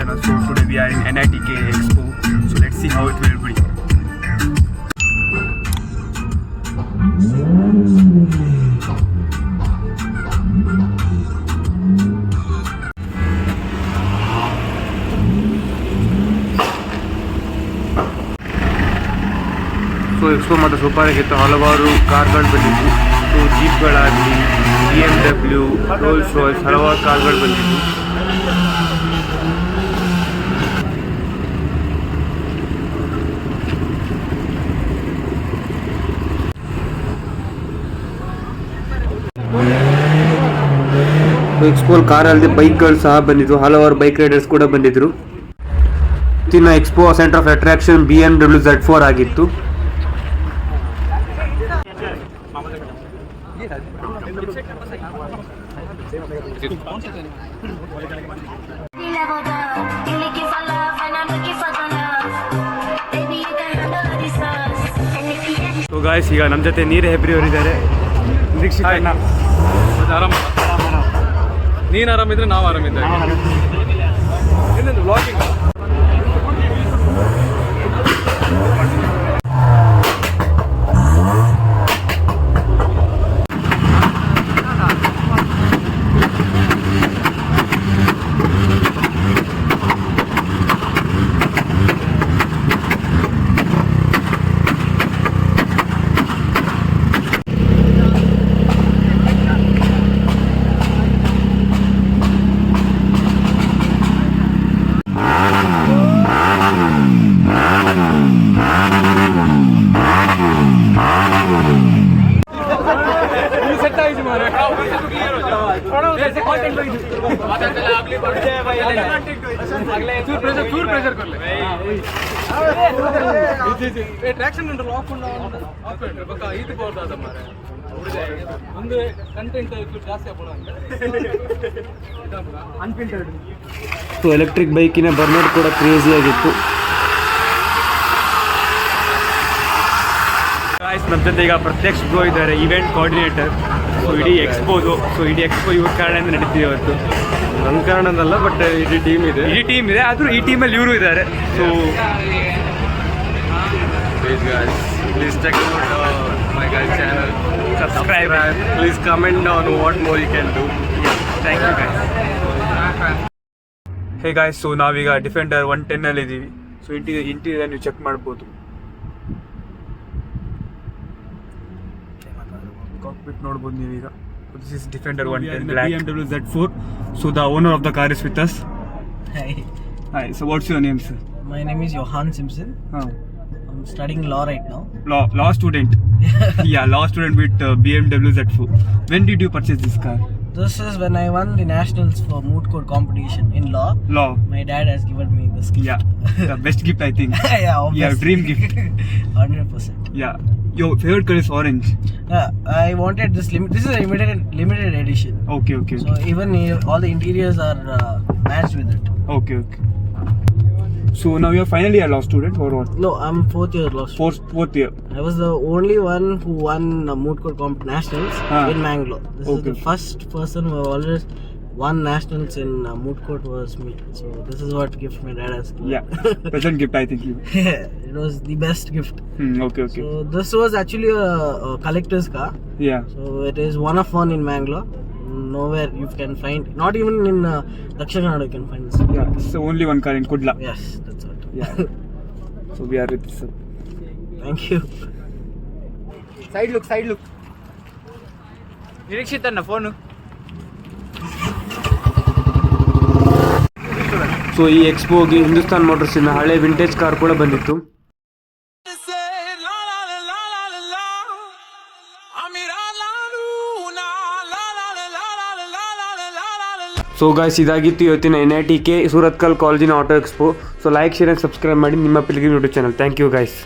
channel. So today we are in NITK Expo. So let's see how it will be. So expo ಮತ್ತು super ಆಗಿತ್ತು. ಹಲವಾರು ಕಾರ್ಗಳು ಬಂದಿದ್ವು. So ಜೀಪ್ಗಳಾಗಲಿ, BMW, rolls Royce ಹಲವಾರು ಕಾರ್ಗಳು ಬಂದಿದ್ವು. ಎಕ್ಸ್ಪೋಲ್ car ಅಲ್ಲದೆ ಬೈಕ್ಗಳು ಸಹ ಬಂದಿದ್ವು. ಹಲವಾರು ಬೈಕ್ ರೈಡರ್ಸ್ ಕೂಡ ಬಂದಿದ್ರು. ಇತ್ತಿನ expo centre of attraction BMW Z4 ಆಗಿತ್ತು. ಸೊ ಗಾಯ್ಸ್, ಈಗ ನಮ್ಮ ಜೊತೆ ನೀರು ಹೆಬ್ರಿ ಅವರಿದ್ದಾರೆ. ಆರಾಮ, ನೀನು ಆರಾಮಿದ್ರೆ ನಾವು ಆರಾಮಿದ್ದೆ. ಬ್ಲಾಗಿಂಗ್ ಟ್ರಾಕ್ಷನ್ ಇದು ಬೋರ್ದಾದ ಮಾರೆ ಒಂದು ಕಂಟೆಂಟ್ ಜಾಸ್ತಿ ಅನ್ಫಿಲ್ಟರ್ಡ್. ಸೊ ಎಲೆಕ್ಟ್ರಿಕ್ ಬೈಕಿನ ಬರ್ನರ್ ಕೂಡ ಕ್ರೇಜಿ ಆಗಿತ್ತು. ನಮ್ಮ ಜೊತೆ ಈಗ ಪ್ರತ್ಯಕ್ಷ ಬ್ರೋ ಇದ್ದಾರೆ, ಇವೆಂಟ್ ಕೋಆರ್ಡಿನೇಟರ್. ಸೊ ಇಡೀ ಎಕ್ಸ್ಪೋದು, ಇಡೀ ಎಕ್ಸ್ಪೋ ಇವ್ರ ಕಾರಣದಿಂದ ನಡೀತಿದೆ ಇವತ್ತು. ನನ್ನ ಕಾರಣದಲ್ಲ, ಬಟ್ ಇಡೀ ಟೀಮ್ ಇದೆ. ಆದರೂ ಈ ಟೀಮಲ್ಲಿ ಇವರು ಇದ್ದಾರೆ. So please check out my guys channel, subscribe, please comment on what more you can do. Thank you guys. Hey guys, so ನಾವೀಗ ಡಿಫೆಂಡರ್ 110 ಅಲ್ಲಿ ಇದ್ದೀವಿ. ಸೊ ಇಂಟೀರಿಯರ್ ನೀವು ಚೆಕ್ ಮಾಡ್ಬೋದು. ಕಾಕ್ಪಿಟ್ ನೋಡ್ಬೋದು ನೀವೀಗ. This is Defender 110 black. BMW Z4. So the owner of the car is with us. Hi. So what's your name, sir? My name is Johan Simpson. I'm studying law right now. Law student. Yeah, law student with BMW Z4. When did you purchase this car? This is when I won the nationals for moot court competition in law. My dad has given me this gift. Yeah, the best gift I think. Yeah, obviously. Yeah, dream gift. 100%. Yeah. Your favorite color is orange. Yeah, I wanted this This is a limited edition. Okay. So even all the interiors are matched with it. Okay. So now you're finally a law student or what? No, I'm fourth year law student. Fourth year. I was the only one who won moot court nationals in Mangalore. This is the first person who always won nationals in moot court was me. So this is what gift my dad has given. Yeah, present gift I think you. It was the best gift. Okay. So this was actually a collector's car. Yeah. So it is one of one in Mangalore. Nowhere you can find, not even in Dakshin Kannada you can find this. Yeah, so only one car in Kudla. Yes, that's it. Yeah. So we are with this. Thank you. Side look. ನಿರೀಕ್ಷಿತನ phone. So ಈ ಎಕ್ಸ್ಪೋಗೆ ಹಿಂದೂಸ್ತಾನ್ ಮೋಟರ್ಸಿನ ಹಳೆ vintage car ಕೂಡ ಬಂದಿತ್ತು. So guys, ಇದಾಗಿತ್ತು ಇವತ್ತಿನ NITK Surathkal ಕಾಲೇಜಿನ auto expo. So like, share and subscribe ಮಾಡಿ ನಿಮ್ಮ Pilgrim YouTube channel. Thank you guys.